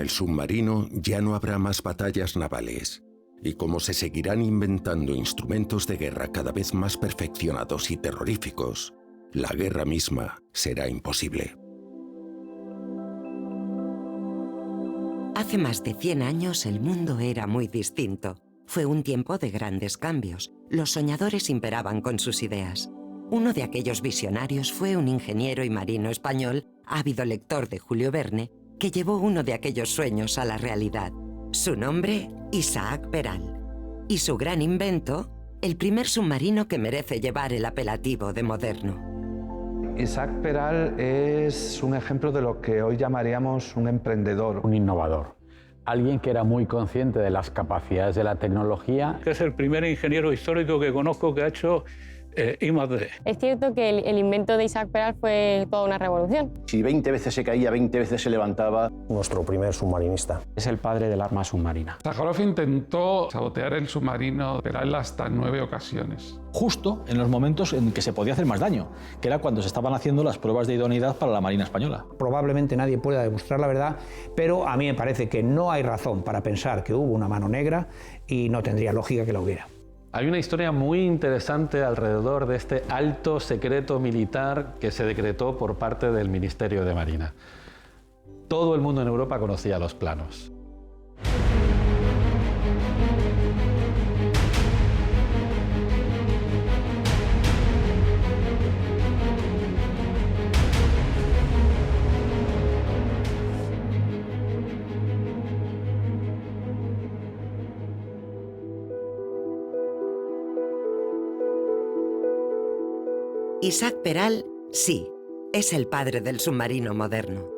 el submarino ya no habrá más batallas navales. Y como se seguirán inventando instrumentos de guerra cada vez más perfeccionados y terroríficos, la guerra misma será imposible. Hace más de 100 años el mundo era muy distinto. Fue un tiempo de grandes cambios. Los soñadores imperaban con sus ideas. Uno de aquellos visionarios fue un ingeniero y marino español, ávido lector de Julio Verne, que llevó uno de aquellos sueños a la realidad. Su nombre, Isaac Peral. Y su gran invento, el primer submarino que merece llevar el apelativo de moderno. Isaac Peral es un ejemplo de lo que hoy llamaríamos un emprendedor. Un innovador. Alguien que era muy consciente de las capacidades de la tecnología. Es el primer ingeniero histórico que conozco que ha hecho I+D. Es cierto que el invento de Isaac Peral fue toda una revolución. Si 20 veces se caía, 20 veces se levantaba. Nuestro primer submarinista. Es el padre del arma submarina. Sakharov intentó sabotear el submarino Peral hasta 9 ocasiones. Justo en los momentos en que se podía hacer más daño, que era cuando se estaban haciendo las pruebas de idoneidad para la Marina Española. Probablemente nadie pueda demostrar la verdad, pero a mí me parece que no hay razón para pensar que hubo una mano negra y no tendría lógica que la hubiera. Hay una historia muy interesante alrededor de este alto secreto militar que se decretó por parte del Ministerio de Marina. Todo el mundo en Europa conocía los planos. Isaac Peral, sí, es el padre del submarino moderno.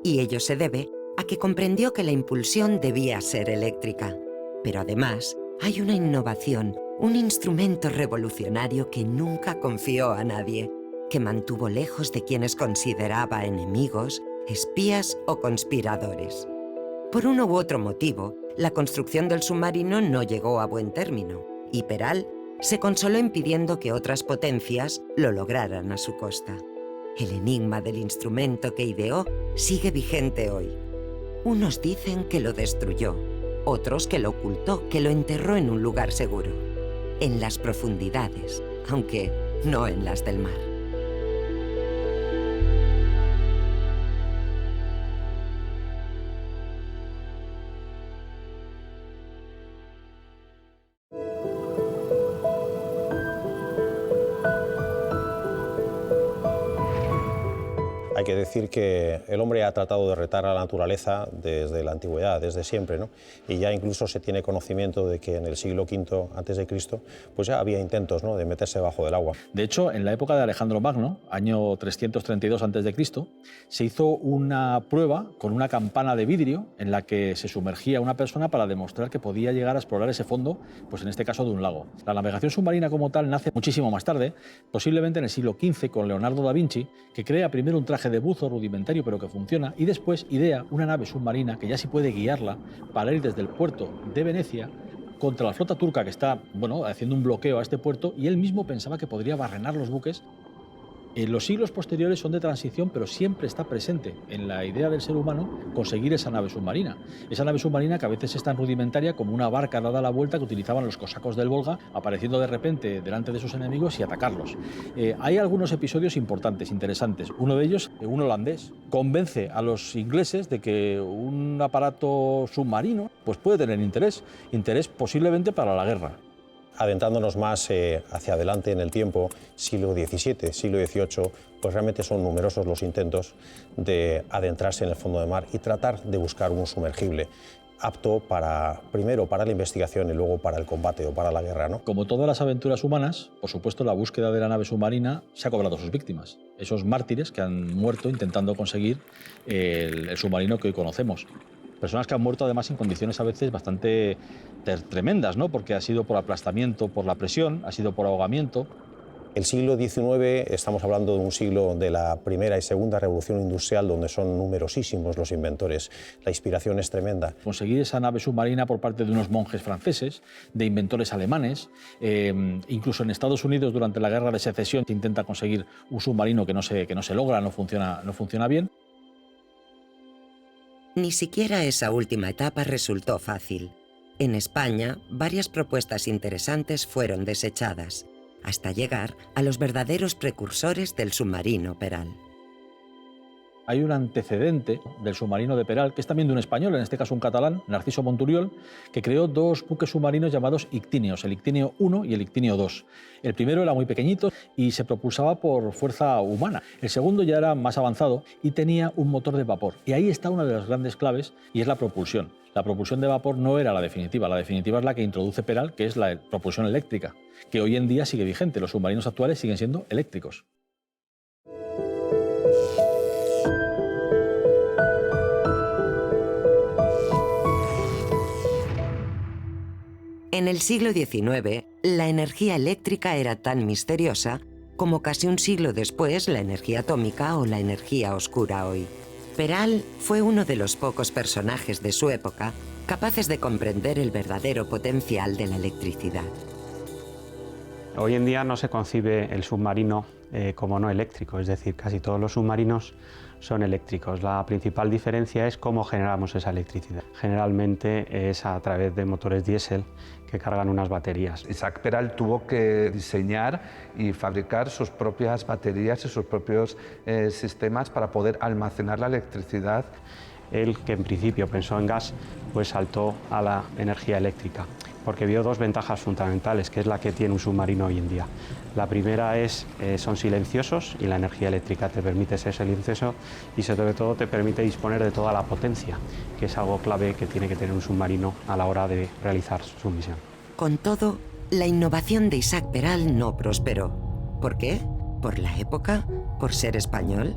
Y ello se debe a que comprendió que la impulsión debía ser eléctrica. Pero además, hay una innovación, un instrumento revolucionario que nunca confió a nadie, que mantuvo lejos de quienes consideraba enemigos, espías o conspiradores. Por uno u otro motivo, la construcción del submarino no llegó a buen término, y Peral se consoló impidiendo que otras potencias lo lograran a su costa. El enigma del instrumento que ideó sigue vigente hoy. Unos dicen que lo destruyó, otros que lo ocultó, que lo enterró en un lugar seguro, en las profundidades, aunque no en las del mar. Hay que decir que el hombre ha tratado de retar a la naturaleza desde la antigüedad, desde siempre, ¿no? Y ya incluso se tiene conocimiento de que en el siglo V a.C. pues ya había intentos, ¿no?, de meterse bajo del agua. De hecho, en la época de Alejandro Magno, año 332 a.C., se hizo una prueba con una campana de vidrio en la que se sumergía una persona para demostrar que podía llegar a explorar ese fondo, pues en este caso de un lago. La navegación submarina como tal nace muchísimo más tarde, posiblemente en el siglo XV con Leonardo da Vinci, que crea primero un traje de buzo rudimentario pero que funciona, y después idea una nave submarina que ya sí puede guiarla para ir desde el puerto de Venecia contra la flota turca que está, bueno, haciendo un bloqueo a este puerto, y él mismo pensaba que podría barrenar los buques. Los siglos posteriores son de transición, pero siempre está presente en la idea del ser humano conseguir esa nave submarina. Esa nave submarina que a veces es tan rudimentaria como una barca dada la vuelta que utilizaban los cosacos del Volga, apareciendo de repente delante de sus enemigos y atacarlos. Hay algunos episodios importantes, interesantes. Uno de ellos, un holandés, convence a los ingleses de que un aparato submarino pues puede tener interés posiblemente para la guerra. Adentrándonos más hacia adelante en el tiempo, siglo XVII, siglo XVIII, pues realmente son numerosos los intentos de adentrarse en el fondo del mar y tratar de buscar un sumergible apto primero para la investigación y luego para el combate o para la guerra, ¿no? Como todas las aventuras humanas, por supuesto, la búsqueda de la nave submarina se ha cobrado sus víctimas, esos mártires que han muerto intentando conseguir el submarino que hoy conocemos. Personas que han muerto además en condiciones a veces bastante tremendas, ¿no? Porque ha sido por aplastamiento, por la presión, ha sido por ahogamiento. El siglo XIX, estamos hablando de un siglo de la primera y segunda revolución industrial, donde son numerosísimos los inventores. La inspiración es tremenda. Conseguir esa nave submarina por parte de unos monjes franceses, de inventores alemanes, incluso en Estados Unidos durante la Guerra de Secesión se intenta conseguir un submarino que no se logra, no funciona bien. Ni siquiera esa última etapa resultó fácil. En España, varias propuestas interesantes fueron desechadas, hasta llegar a los verdaderos precursores del submarino Peral. Hay un antecedente del submarino de Peral, que es también de un español, en este caso un catalán, Narciso Monturiol, que creó dos buques submarinos llamados ictíneos, el Ictíneo I y el Ictíneo II. El primero era muy pequeñito y se propulsaba por fuerza humana. El segundo ya era más avanzado y tenía un motor de vapor. Y ahí está una de las grandes claves, y es la propulsión. La propulsión de vapor no era la definitiva es la que introduce Peral, que es la propulsión eléctrica, que hoy en día sigue vigente. Los submarinos actuales siguen siendo eléctricos. En el siglo XIX, la energía eléctrica era tan misteriosa como casi un siglo después la energía atómica o la energía oscura hoy. Peral fue uno de los pocos personajes de su época capaces de comprender el verdadero potencial de la electricidad. Hoy en día no se concibe el submarino como no eléctrico, es decir, casi todos los submarinos son eléctricos. La principal diferencia es cómo generamos esa electricidad. Generalmente es a través de motores diésel que cargan unas baterías. Isaac Peral tuvo que diseñar y fabricar sus propias baterías y sus propios sistemas para poder almacenar la electricidad. Él, que en principio pensó en gas, pues saltó a la energía eléctrica, porque vio dos ventajas fundamentales, que es la que tiene un submarino hoy en día. La primera es, son silenciosos y la energía eléctrica te permite ser silencioso y sobre todo te permite disponer de toda la potencia, que es algo clave que tiene que tener un submarino a la hora de realizar su misión. Con todo, la innovación de Isaac Peral no prosperó. ¿Por qué? ¿Por la época? ¿Por ser español?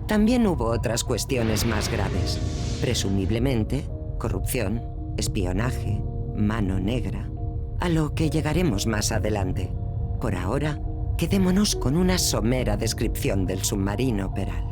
También hubo otras cuestiones más graves. Presumiblemente, corrupción, espionaje, mano negra, a lo que llegaremos más adelante. Por ahora, quedémonos con una somera descripción del submarino Peral.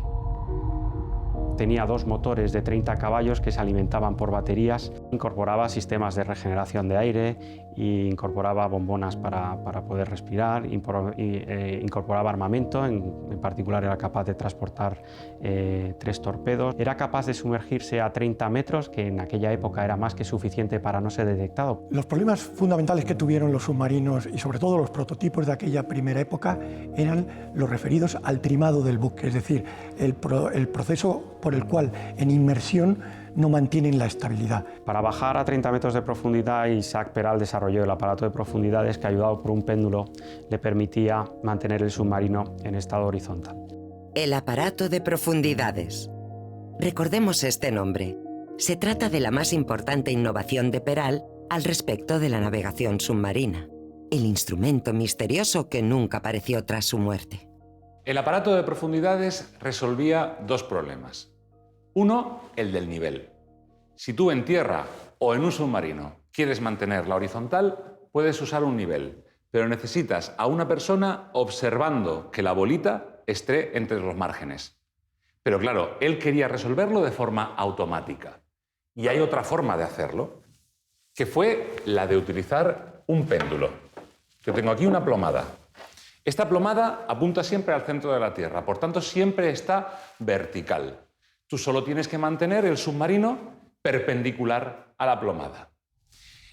Tenía dos motores de 30 caballos que se alimentaban por baterías, incorporaba sistemas de regeneración de aire, e incorporaba bombonas para poder respirar, incorporaba armamento, en particular era capaz de transportar 3 torpedos. Era capaz de sumergirse a 30 metros, que en aquella época era más que suficiente para no ser detectado. Los problemas fundamentales que tuvieron los submarinos y sobre todo los prototipos de aquella primera época eran los referidos al trimado del buque, es decir, el proceso por el cual en inmersión no mantienen la estabilidad. Para bajar a 30 metros de profundidad, Isaac Peral desarrolló el aparato de profundidades que, ayudado por un péndulo, le permitía mantener el submarino en estado horizontal. El aparato de profundidades. Recordemos este nombre. Se trata de la más importante innovación de Peral al respecto de la navegación submarina. El instrumento misterioso que nunca apareció tras su muerte. El aparato de profundidades resolvía dos problemas. Uno, el del nivel. Si tú en tierra o en un submarino quieres mantenerla horizontal, puedes usar un nivel, pero necesitas a una persona observando que la bolita esté entre los márgenes. Pero claro, él quería resolverlo de forma automática. Y hay otra forma de hacerlo, que fue la de utilizar un péndulo. Yo tengo aquí una plomada. Esta plomada apunta siempre al centro de la Tierra, por tanto siempre está vertical. Tú solo tienes que mantener el submarino perpendicular a la plomada.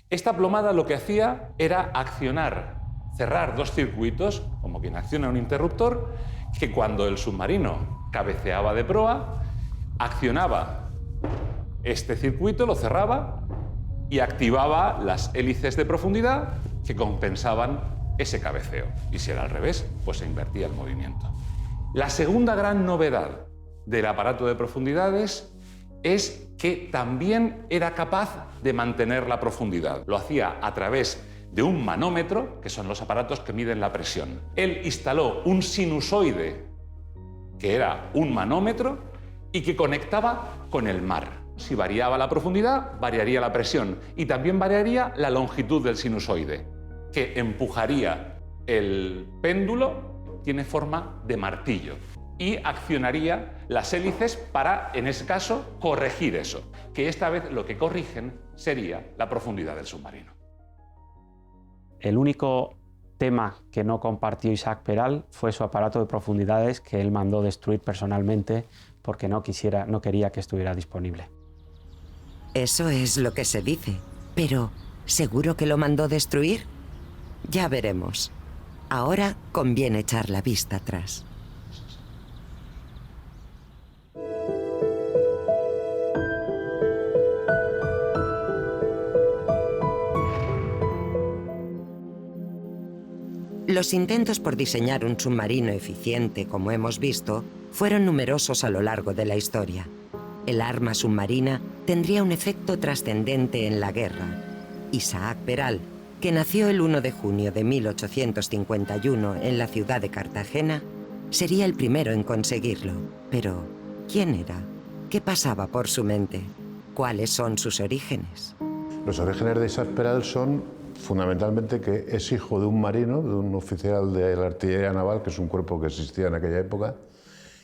Esta plomada lo que hacía era accionar, cerrar dos circuitos, como quien acciona un interruptor, que cuando el submarino cabeceaba de proa, accionaba este circuito, lo cerraba y activaba las hélices de profundidad que compensaban ese cabeceo. Y si era al revés, pues se invertía el movimiento. La segunda gran novedad del aparato de profundidades es que también era capaz de mantener la profundidad. Lo hacía a través de un manómetro, que son los aparatos que miden la presión. Él instaló un sinusoide, que era un manómetro, y que conectaba con el mar. Si variaba la profundidad, variaría la presión y también variaría la longitud del sinusoide, que empujaría el péndulo, tiene forma de martillo, y accionaría las hélices para, en ese caso, corregir eso, que esta vez lo que corrigen sería la profundidad del submarino. El único tema que no compartió Isaac Peral fue su aparato de profundidades, que él mandó destruir personalmente porque no quería que estuviera disponible. Eso es lo que se dice. Pero, ¿seguro que lo mandó destruir? Ya veremos. Ahora conviene echar la vista atrás. Los intentos por diseñar un submarino eficiente, como hemos visto, fueron numerosos a lo largo de la historia. El arma submarina tendría un efecto trascendente en la guerra. Isaac Peral, que nació el 1 de junio de 1851 en la ciudad de Cartagena, sería el primero en conseguirlo. Pero, ¿quién era? ¿Qué pasaba por su mente? ¿Cuáles son sus orígenes? Los orígenes de Isaac Peral son fundamentalmente que es hijo de un marino, de un oficial de la artillería naval, que es un cuerpo que existía en aquella época,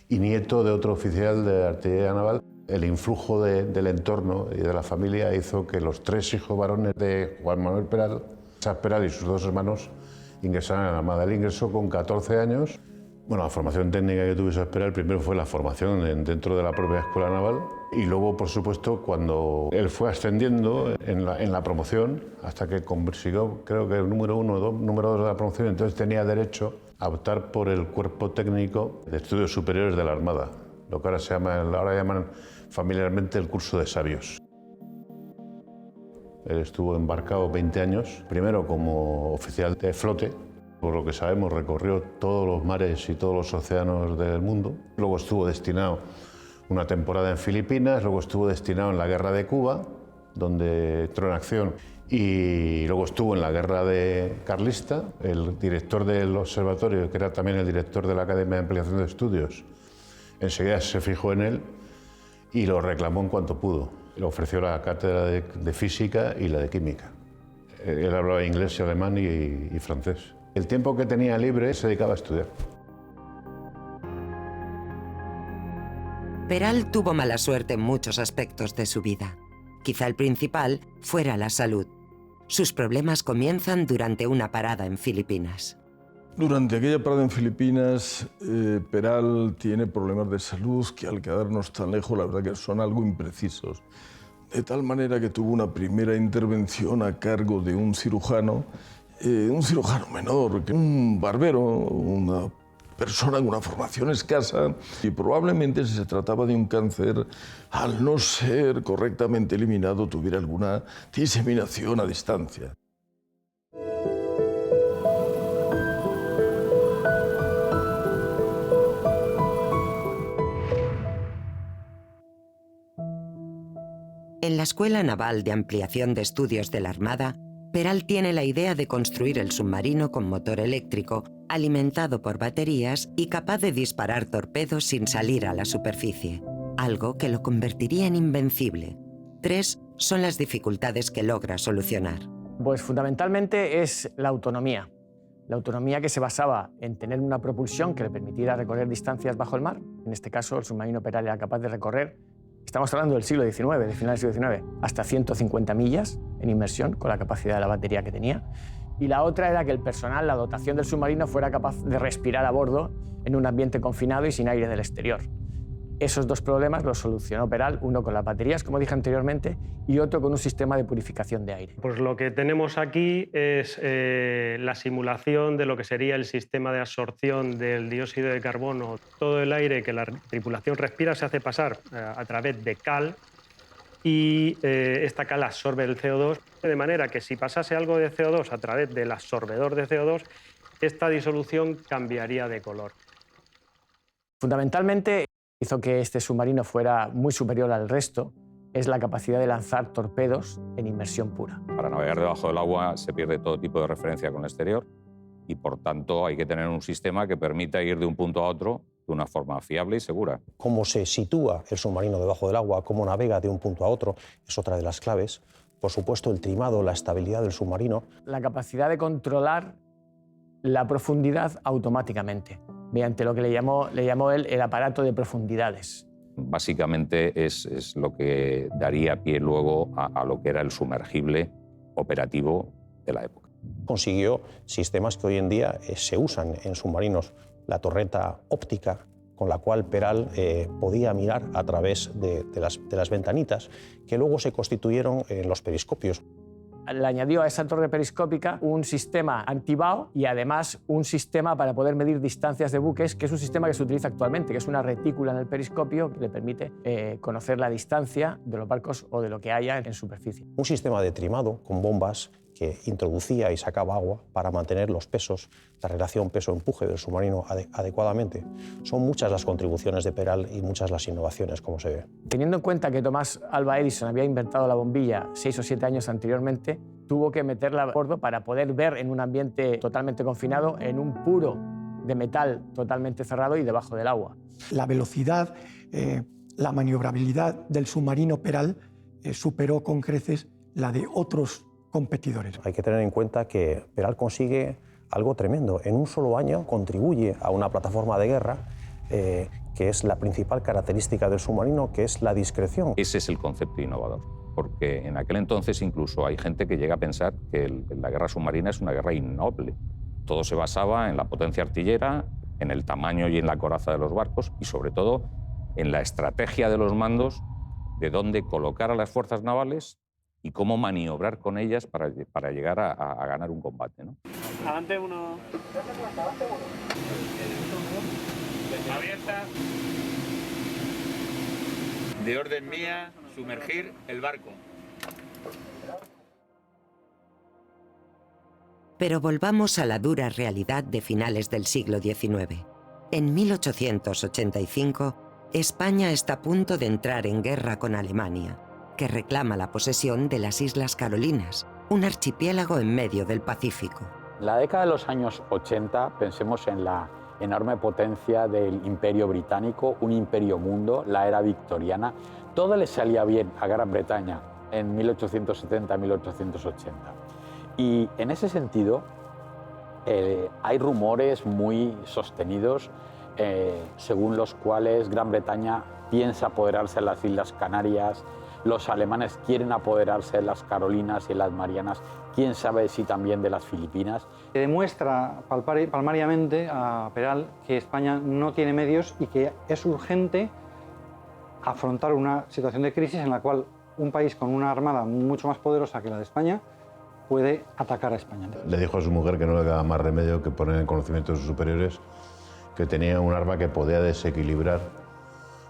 y nieto de otro oficial de la artillería naval. El influjo del entorno y de la familia hizo que los tres hijos varones de Juan Manuel Peral, Isaac Peral y sus dos hermanos, ingresaran a la Armada. Él ingresó con 14 años. Bueno, la formación técnica que tuvo Isaac Peral primero fue la formación dentro de la propia Escuela Naval y luego, por supuesto, cuando él fue ascendiendo en la promoción hasta que consiguió, creo que el número 1 o número 2 de la promoción, entonces tenía derecho a optar por el cuerpo técnico de estudios superiores de la Armada, lo que ahora llaman familiarmente el curso de sabios. Él estuvo embarcado 20 años, primero como oficial de flote. Por lo que sabemos, recorrió todos los mares y todos los océanos del mundo. Luego estuvo destinado una temporada en Filipinas, luego estuvo destinado en la Guerra de Cuba, donde entró en acción, y luego estuvo en la Guerra de Carlista. El director del observatorio, que era también el director de la Academia de Ampliación de Estudios, enseguida se fijó en él y lo reclamó en cuanto pudo. Le ofreció la cátedra de física y la de química. Él hablaba inglés, alemán y francés. El tiempo que tenía libre se dedicaba a estudiar. Peral tuvo mala suerte en muchos aspectos de su vida. Quizá el principal fuera la salud. Sus problemas comienzan durante una parada en Filipinas. Durante aquella parada en Filipinas, Peral tiene problemas de salud que al quedarnos tan lejos, la verdad que son algo imprecisos. De tal manera que tuvo una primera intervención a cargo de un cirujano menor, un barbero, una persona con una formación escasa, y probablemente si se trataba de un cáncer, al no ser correctamente eliminado, tuviera alguna diseminación a distancia. En la Escuela Naval de Ampliación de Estudios de la Armada, Peral tiene la idea de construir el submarino con motor eléctrico, alimentado por baterías y capaz de disparar torpedos sin salir a la superficie, algo que lo convertiría en invencible. 3 son las dificultades que logra solucionar. Pues fundamentalmente es la autonomía. La autonomía que se basaba en tener una propulsión que le permitiera recorrer distancias bajo el mar. En este caso, el submarino Peral era capaz de recorrer, estamos hablando del siglo XIX, del final del siglo XIX, hasta 150 millas en inmersión con la capacidad de la batería que tenía. Y la otra era que el personal, la dotación del submarino, fuera capaz de respirar a bordo en un ambiente confinado y sin aire del exterior. Esos dos problemas los solucionó Peral, uno con las baterías, como dije anteriormente, y otro con un sistema de purificación de aire. Pues lo que tenemos aquí es la simulación de lo que sería el sistema de absorción del dióxido de carbono. Todo el aire que la tripulación respira se hace pasar a través de cal y esta cal absorbe el CO2, de manera que si pasase algo de CO2 a través del absorbedor de CO2, esta disolución cambiaría de color. Fundamentalmente, hizo que este submarino fuera muy superior al resto es la capacidad de lanzar torpedos en inmersión pura. Para navegar debajo del agua se pierde todo tipo de referencia con el exterior y, por tanto, hay que tener un sistema que permita ir de un punto a otro de una forma fiable y segura. Cómo se sitúa el submarino debajo del agua, cómo navega de un punto a otro, es otra de las claves. Por supuesto, el trimado, la estabilidad del submarino. La capacidad de controlar la profundidad automáticamente, mediante lo que le llamó él el aparato de profundidades. Básicamente es lo que daría pie luego a lo que era el sumergible operativo de la época. Consiguió sistemas que hoy en día se usan en submarinos, la torreta óptica, con la cual Peral podía mirar a través de las ventanitas, que luego se constituyeron en los periscopios. Le añadió a esa torre periscópica un sistema antibao y además un sistema para poder medir distancias de buques, que es un sistema que se utiliza actualmente, que es una retícula en el periscopio que le permite conocer la distancia de los barcos o de lo que haya en superficie. Un sistema de trimado con bombas que introducía y sacaba agua para mantener los pesos, la relación peso-empuje del submarino adecuadamente. Son muchas las contribuciones de Peral y muchas las innovaciones, como se ve. Teniendo en cuenta que Thomas Alva Edison había inventado la bombilla 6 o 7 años anteriormente, tuvo que meterla a bordo para poder ver en un ambiente totalmente confinado, en un puro de metal totalmente cerrado y debajo del agua. La velocidad, la maniobrabilidad del submarino Peral superó con creces la de otros competidores. Hay que tener en cuenta que Peral consigue algo tremendo. En un solo año contribuye a una plataforma de guerra que es la principal característica del submarino, que es la discreción. Ese es el concepto innovador, porque en aquel entonces incluso hay gente que llega a pensar que la guerra submarina es una guerra innoble. Todo se basaba en la potencia artillera, en el tamaño y en la coraza de los barcos y sobre todo en la estrategia de los mandos, de dónde colocar a las fuerzas navales y cómo maniobrar con ellas para llegar a ganar un combate, ¿no? Adelante uno. Abierta. De orden mía, sumergir el barco. Pero volvamos a la dura realidad de finales del siglo XIX. En 1885, España está a punto de entrar en guerra con Alemania, que reclama la posesión de las Islas Carolinas, un archipiélago en medio del Pacífico. En la década de los años 80, pensemos en la enorme potencia del Imperio Británico, un imperio mundo, la era victoriana. Todo le salía bien a Gran Bretaña en 1870-1880. Y en ese sentido, hay rumores muy sostenidos según los cuales Gran Bretaña piensa apoderarse de las Islas Canarias, los alemanes quieren apoderarse de las Carolinas y las Marianas, quién sabe si también de las Filipinas. Demuestra palmariamente a Peral que España no tiene medios y que es urgente afrontar una situación de crisis en la cual un país con una armada mucho más poderosa que la de España puede atacar a España. Le dijo a su mujer que no le quedaba más remedio que poner en conocimiento de sus superiores que tenía un arma que podía desequilibrar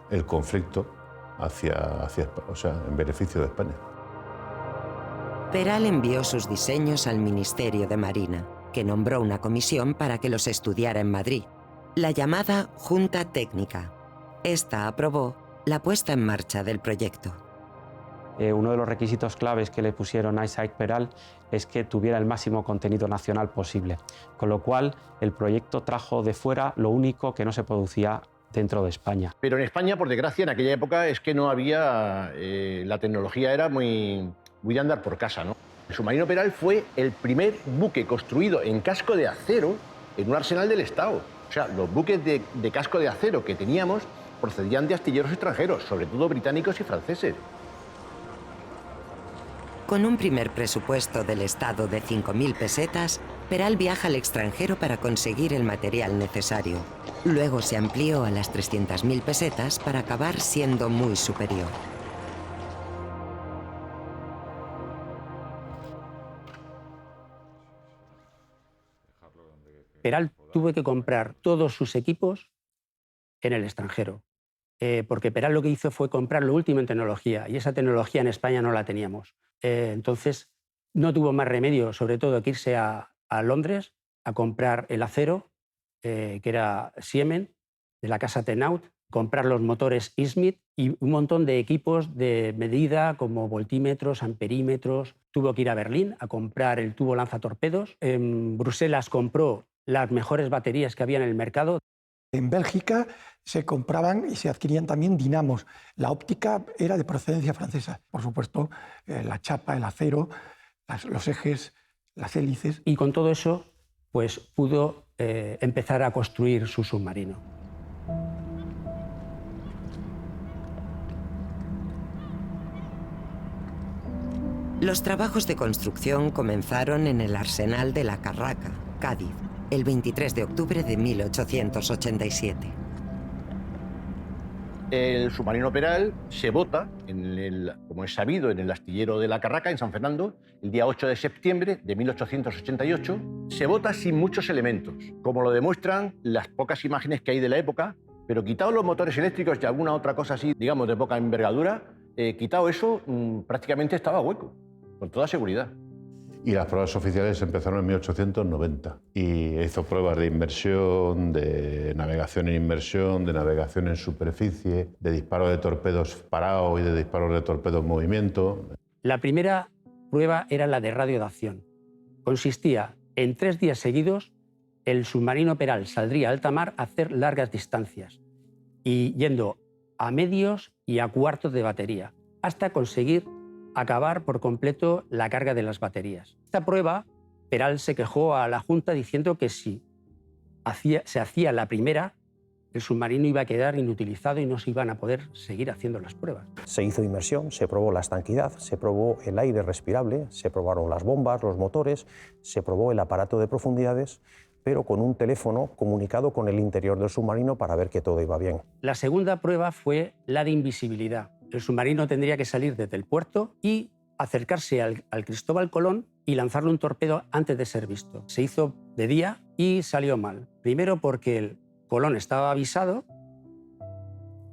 el conflicto en beneficio de España. Peral envió sus diseños al Ministerio de Marina, que nombró una comisión para que los estudiara en Madrid, la llamada Junta Técnica. Esta aprobó la puesta en marcha del proyecto. Uno de los requisitos claves que le pusieron a Isaac Peral es que tuviera el máximo contenido nacional posible, con lo cual el proyecto trajo de fuera lo único que no se producía dentro de España. Pero en España, por desgracia, en aquella época es que no había... la tecnología era muy de andar por casa, ¿no? El submarino Peral fue el primer buque construido en casco de acero en un arsenal del Estado. O sea, los buques de casco de acero que teníamos procedían de astilleros extranjeros, sobre todo británicos y franceses. Con un primer presupuesto del Estado de 5.000 pesetas, Peral viaja al extranjero para conseguir el material necesario. Luego se amplió a las 300.000 pesetas para acabar siendo muy superior. Peral tuvo que comprar todos sus equipos en el extranjero, porque Peral lo que hizo fue comprar lo último en tecnología, y esa tecnología en España no la teníamos. Entonces no tuvo más remedio, sobre todo, que irse a Londres a comprar el acero, que era Siemens, de la casa Tenaut, comprar los motores Smith y un montón de equipos de medida como voltímetros, amperímetros. Tuvo que ir a Berlín a comprar el tubo lanzatorpedos. En Bruselas compró las mejores baterías que había en el mercado. En Bélgica se compraban y se adquirían también dinamos. La óptica era de procedencia francesa. Por supuesto, la chapa, el acero, los ejes, las hélices. Y con todo eso, pues pudo empezar a construir su submarino. Los trabajos de construcción comenzaron en el arsenal de La Carraca, Cádiz, el 23 de octubre de 1887. El submarino Peral se bota, como es sabido, en el astillero de La Carraca, en San Fernando, el día 8 de septiembre de 1888. Se bota sin muchos elementos, como lo demuestran las pocas imágenes que hay de la época, pero quitados los motores eléctricos y alguna otra cosa así, digamos, de poca envergadura, quitado eso, prácticamente estaba hueco, con toda seguridad. Y las pruebas oficiales empezaron en 1890 y hizo pruebas de inmersión, de navegación en inmersión, de navegación en superficie, de disparo de torpedos parados y de disparos de torpedos en movimiento. La primera prueba era la de radio de acción. Consistía en 3 días seguidos, el submarino Peral saldría a alta mar a hacer largas distancias y yendo a medios y a cuartos de batería, hasta conseguir acabar por completo la carga de las baterías. Esta prueba, Peral se quejó a la Junta diciendo que si se hacía la primera, el submarino iba a quedar inutilizado y no se iban a poder seguir haciendo las pruebas. Se hizo inmersión, se probó la estanquidad, se probó el aire respirable, se probaron las bombas, los motores, se probó el aparato de profundidades, pero con un teléfono comunicado con el interior del submarino para ver que todo iba bien. La segunda prueba fue la de invisibilidad. El submarino tendría que salir desde el puerto y acercarse al Cristóbal Colón y lanzarle un torpedo antes de ser visto. Se hizo de día y salió mal. Primero porque el Colón estaba avisado,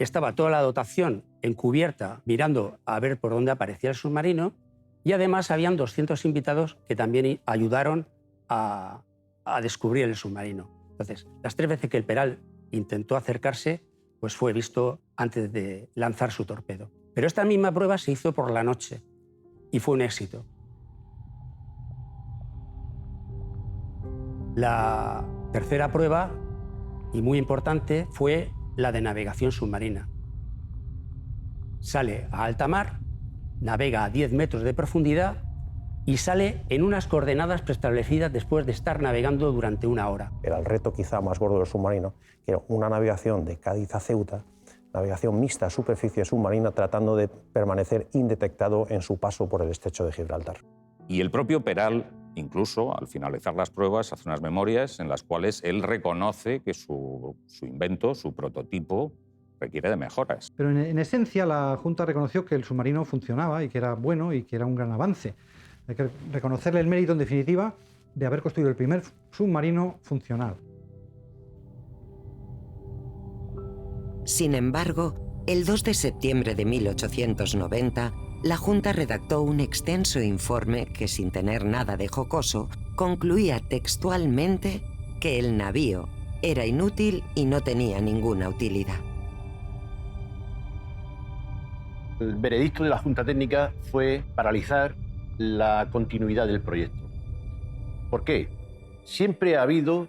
estaba toda la dotación encubierta mirando a ver por dónde aparecía el submarino y además habían 200 invitados que también ayudaron a descubrir el submarino. Entonces, las 3 veces que el Peral intentó acercarse, pues fue visto antes de lanzar su torpedo. Pero esta misma prueba se hizo por la noche y fue un éxito. La tercera prueba, y muy importante, fue la de navegación submarina. Sale a alta mar, navega a 10 metros de profundidad y sale en unas coordenadas preestablecidas después de estar navegando durante 1 hora. Era el reto quizá más gordo del submarino, que era una navegación de Cádiz a Ceuta, navegación mixta superficie submarina, tratando de permanecer indetectado en su paso por el estrecho de Gibraltar. Y el propio Peral, incluso al finalizar las pruebas, hace unas memorias en las cuales él reconoce que su invento, su prototipo, requiere de mejoras. Pero en esencia la Junta reconoció que el submarino funcionaba y que era bueno y que era un gran avance. Hay que reconocerle el mérito, en definitiva, de haber construido el primer submarino funcional. Sin embargo, el 2 de septiembre de 1890, la Junta redactó un extenso informe que, sin tener nada de jocoso, concluía textualmente que el navío era inútil y no tenía ninguna utilidad. El veredicto de la Junta Técnica fue paralizar la continuidad del proyecto. ¿Por qué? Siempre ha habido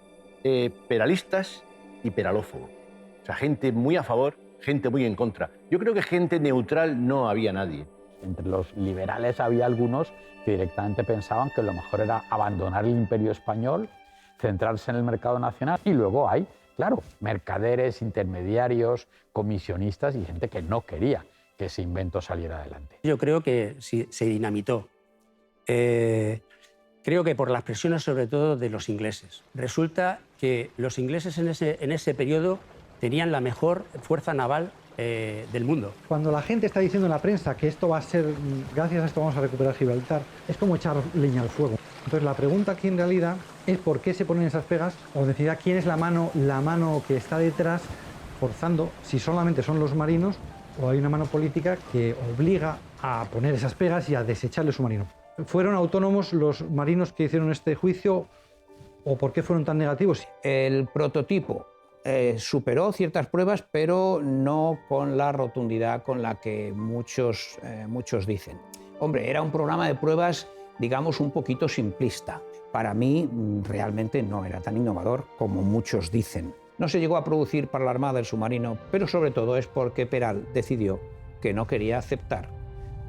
peralistas y peralófobos. O sea, gente muy a favor, gente muy en contra. Yo creo que gente neutral no había nadie. Entre los liberales había algunos que directamente pensaban que lo mejor era abandonar el imperio español, centrarse en el mercado nacional, y luego hay, claro, mercaderes, intermediarios, comisionistas y gente que no quería que ese invento saliera adelante. Yo creo que sí, se dinamitó. Creo que por las presiones sobre todo de los ingleses. Resulta que los ingleses en ese periodo tenían la mejor fuerza naval del mundo. Cuando la gente está diciendo en la prensa que esto va a ser, gracias a esto vamos a recuperar Gibraltar, es como echar leña al fuego. Entonces la pregunta aquí en realidad es por qué se ponen esas pegas, o decir quién es la mano que está detrás forzando, si solamente son los marinos o hay una mano política que obliga a poner esas pegas y a desechar el submarino. ¿Fueron autónomos los marinos que hicieron este juicio o por qué fueron tan negativos? El prototipo superó ciertas pruebas, pero no con la rotundidad con la que muchos dicen. Hombre, era un programa de pruebas, digamos, un poquito simplista. Para mí, realmente no era tan innovador como muchos dicen. No se llegó a producir para la Armada el submarino, pero sobre todo es porque Peral decidió que no quería aceptar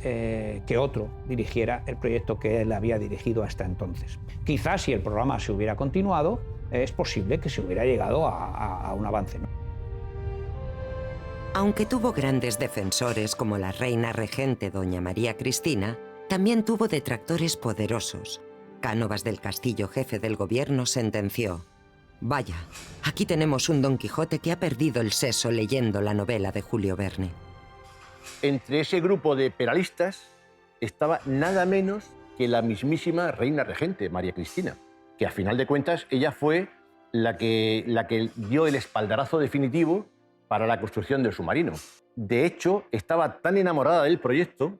que otro dirigiera el proyecto que él había dirigido hasta entonces. Quizás si el programa se hubiera continuado, es posible que se hubiera llegado a un avance, ¿no? Aunque tuvo grandes defensores como la reina regente doña María Cristina, también tuvo detractores poderosos. Cánovas del Castillo, jefe del gobierno, sentenció: «Vaya, aquí tenemos un Don Quijote que ha perdido el seso leyendo la novela de Julio Verne». Entre ese grupo de peralistas estaba nada menos que la mismísima reina regente, María Cristina, que a final de cuentas ella fue la que dio el espaldarazo definitivo para la construcción del submarino. De hecho, estaba tan enamorada del proyecto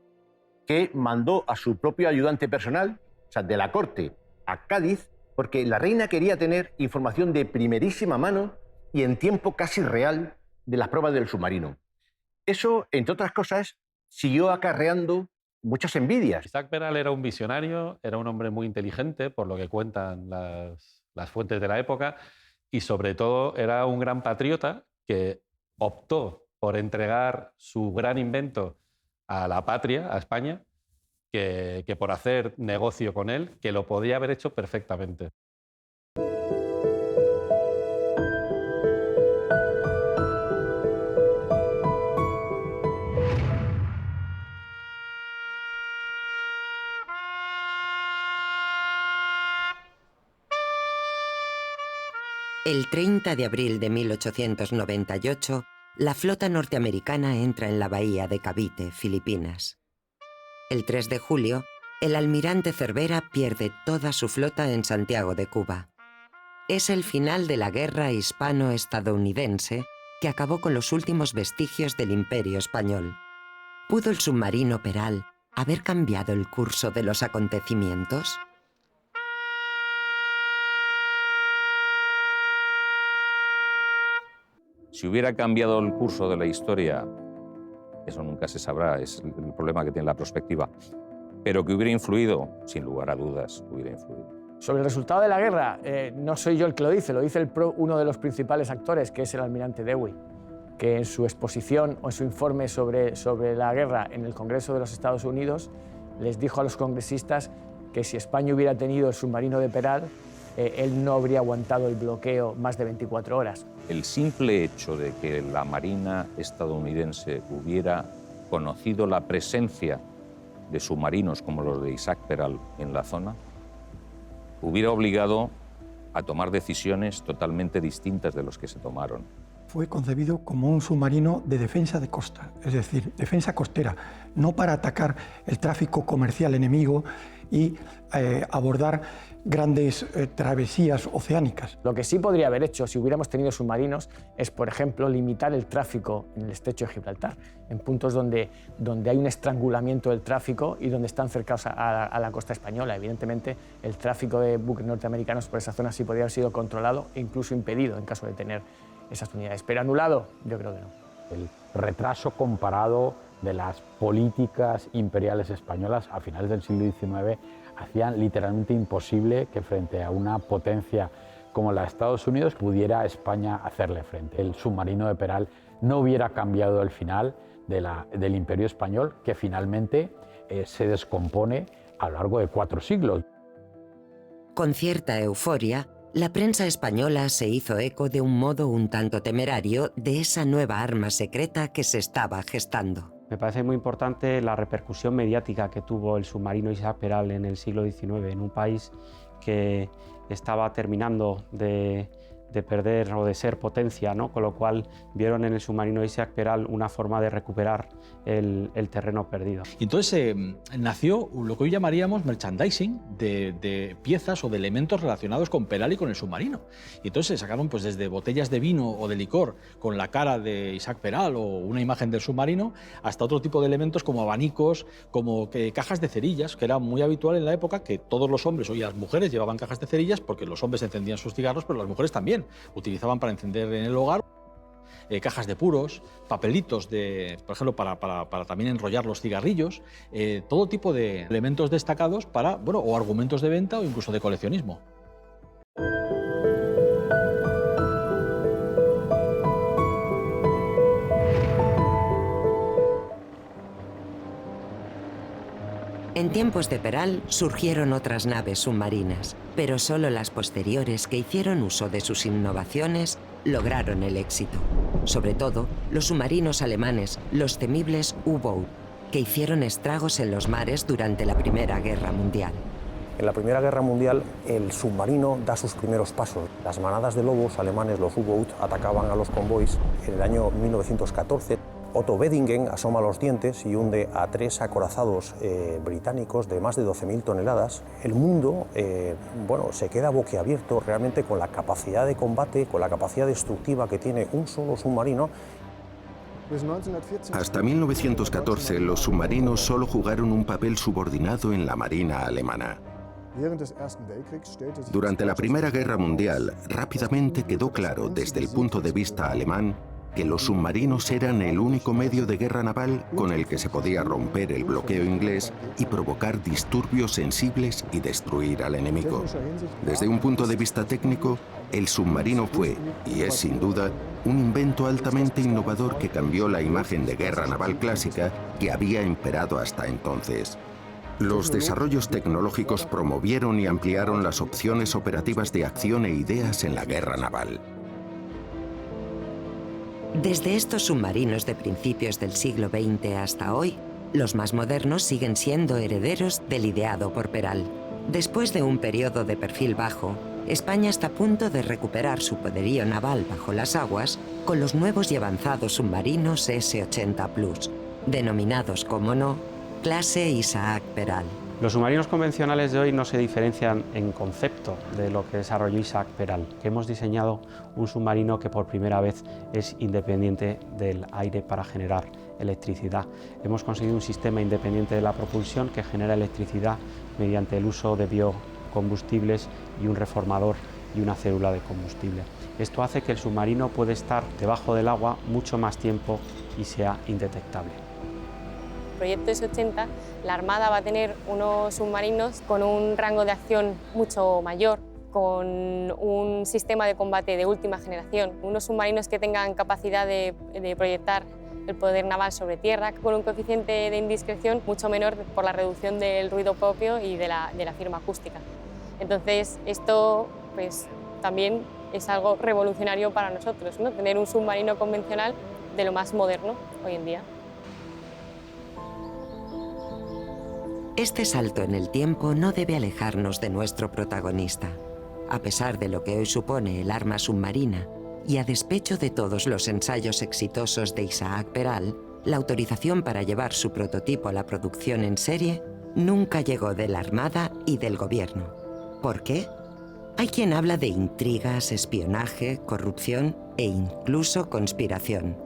que mandó a su propio ayudante personal, o sea, de la corte, a Cádiz, porque la reina quería tener información de primerísima mano y en tiempo casi real de las pruebas del submarino. Eso, entre otras cosas, siguió acarreando muchas envidias. Isaac Peral era un visionario, era un hombre muy inteligente, por lo que cuentan las fuentes de la época, y sobre todo era un gran patriota que optó por entregar su gran invento a la patria, a España, que por hacer negocio con él, que lo podía haber hecho perfectamente. El 30 de abril de 1898, la flota norteamericana entra en la bahía de Cavite, Filipinas. El 3 de julio, el almirante Cervera pierde toda su flota en Santiago de Cuba. Es el final de la guerra hispano-estadounidense que acabó con los últimos vestigios del Imperio español. ¿Pudo el submarino Peral haber cambiado el curso de los acontecimientos? Si hubiera cambiado el curso de la historia, eso nunca se sabrá, es el problema que tiene la perspectiva. Pero que hubiera influido, sin lugar a dudas, hubiera influido. Sobre el resultado de la guerra, no soy yo el que lo dice uno de los principales actores, que es el almirante Dewey, que en su exposición o en su informe sobre la guerra en el Congreso de los Estados Unidos les dijo a los congresistas que si España hubiera tenido el submarino de Peral, él no habría aguantado el bloqueo más de 24 horas. El simple hecho de que la Marina estadounidense hubiera conocido la presencia de submarinos como los de Isaac Peral en la zona, hubiera obligado a tomar decisiones totalmente distintas de los que se tomaron. Fue concebido como un submarino de defensa de costa, es decir, defensa costera, no para atacar el tráfico comercial enemigo y abordar grandes travesías oceánicas. Lo que sí podría haber hecho si hubiéramos tenido submarinos es, por ejemplo, limitar el tráfico en el estrecho de Gibraltar, en puntos donde hay un estrangulamiento del tráfico y donde están cercanos a la costa española. Evidentemente, el tráfico de buques norteamericanos por esa zona sí podría haber sido controlado e incluso impedido en caso de tener esas unidades. Pero anulado, yo creo que no. El retraso comparado de las políticas imperiales españolas a finales del siglo XIX hacían literalmente imposible que frente a una potencia como la de Estados Unidos pudiera España hacerle frente. El submarino de Peral no hubiera cambiado el final del Imperio español, que finalmente se descompone a lo largo de 4 siglos. Con cierta euforia, la prensa española se hizo eco de un modo un tanto temerario de esa nueva arma secreta que se estaba gestando. Me parece muy importante la repercusión mediática que tuvo el submarino Isaac Peral en el siglo XIX, en un país que estaba terminando de perder o de ser potencia, ¿no? Con lo cual vieron en el submarino Isaac Peral una forma de recuperar el terreno perdido. Y entonces nació lo que hoy llamaríamos merchandising de piezas o de elementos relacionados con Peral y con el submarino. Y entonces sacaron pues, desde botellas de vino o de licor con la cara de Isaac Peral o una imagen del submarino, hasta otro tipo de elementos como abanicos, como cajas de cerillas, que era muy habitual en la época que todos los hombres y las mujeres llevaban cajas de cerillas porque los hombres encendían sus cigarros, pero las mujeres también utilizaban para encender en el hogar. Cajas de puros, papelitos, por ejemplo, para también enrollar los cigarrillos, todo tipo de elementos destacados para, o argumentos de venta o incluso de coleccionismo. En tiempos de Peral surgieron otras naves submarinas, pero solo las posteriores que hicieron uso de sus innovaciones lograron el éxito. Sobre todo, los submarinos alemanes, los temibles U-Boot. que hicieron estragos en los mares durante la Primera Guerra Mundial. En la Primera Guerra Mundial, el submarino da sus primeros pasos. Las manadas de lobos alemanes, los U-Boot, atacaban a los convoys. En el año 1914, Otto Wedingen asoma los dientes y hunde a 3 acorazados británicos de más de 12.000 toneladas. El mundo se queda boquiabierto realmente con la capacidad de combate, con la capacidad destructiva que tiene un solo submarino. Hasta 1914, los submarinos solo jugaron un papel subordinado en la marina alemana. Durante la Primera Guerra Mundial, rápidamente quedó claro desde el punto de vista alemán que los submarinos eran el único medio de guerra naval con el que se podía romper el bloqueo inglés y provocar disturbios sensibles y destruir al enemigo. Desde un punto de vista técnico, el submarino fue, y es sin duda, un invento altamente innovador que cambió la imagen de guerra naval clásica que había imperado hasta entonces. Los desarrollos tecnológicos promovieron y ampliaron las opciones operativas de acción e ideas en la guerra naval. Desde estos submarinos de principios del siglo XX hasta hoy, los más modernos siguen siendo herederos del ideado por Peral. Después de un periodo de perfil bajo, España está a punto de recuperar su poderío naval bajo las aguas con los nuevos y avanzados submarinos S-80 Plus, denominados, como no, clase Isaac Peral. Los submarinos convencionales de hoy no se diferencian en concepto de lo que desarrolló Isaac Peral, que hemos diseñado un submarino que por primera vez es independiente del aire para generar electricidad. Hemos conseguido un sistema independiente de la propulsión que genera electricidad mediante el uso de biocombustibles y un reformador y una célula de combustible. Esto hace que el submarino pueda estar debajo del agua mucho más tiempo y sea indetectable. Proyecto S-80, la Armada va a tener unos submarinos con un rango de acción mucho mayor, con un sistema de combate de última generación, unos submarinos que tengan capacidad de proyectar el poder naval sobre tierra, con un coeficiente de indiscreción mucho menor por la reducción del ruido propio y de la firma acústica. Entonces, esto pues, también es algo revolucionario para nosotros, ¿no? Tener un submarino convencional de lo más moderno hoy en día. Este salto en el tiempo no debe alejarnos de nuestro protagonista. A pesar de lo que hoy supone el arma submarina y a despecho de todos los ensayos exitosos de Isaac Peral, la autorización para llevar su prototipo a la producción en serie nunca llegó de la Armada y del Gobierno. ¿Por qué? Hay quien habla de intrigas, espionaje, corrupción e incluso conspiración.